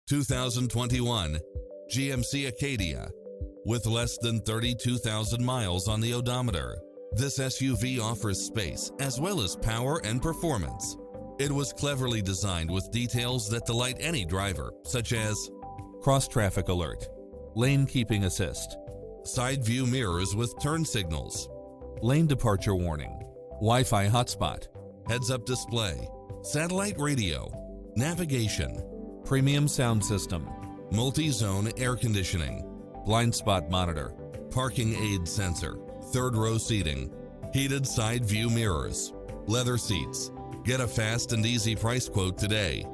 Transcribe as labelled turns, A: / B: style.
A: 2021 GMC Acadia. With less than 32,000 miles on the odometer, this SUV offers space as well as power and performance. It was cleverly designed with details that delight any driver, such as cross-traffic alert, lane keeping assist, side view mirrors with turn signals, lane departure warning, Wi-Fi hotspot, heads-up display, satellite radio, navigation, premium sound system, multi-zone air conditioning, blind spot monitor, parking aid sensor, third row seating, heated side view mirrors, leather seats. Get a fast and easy price quote today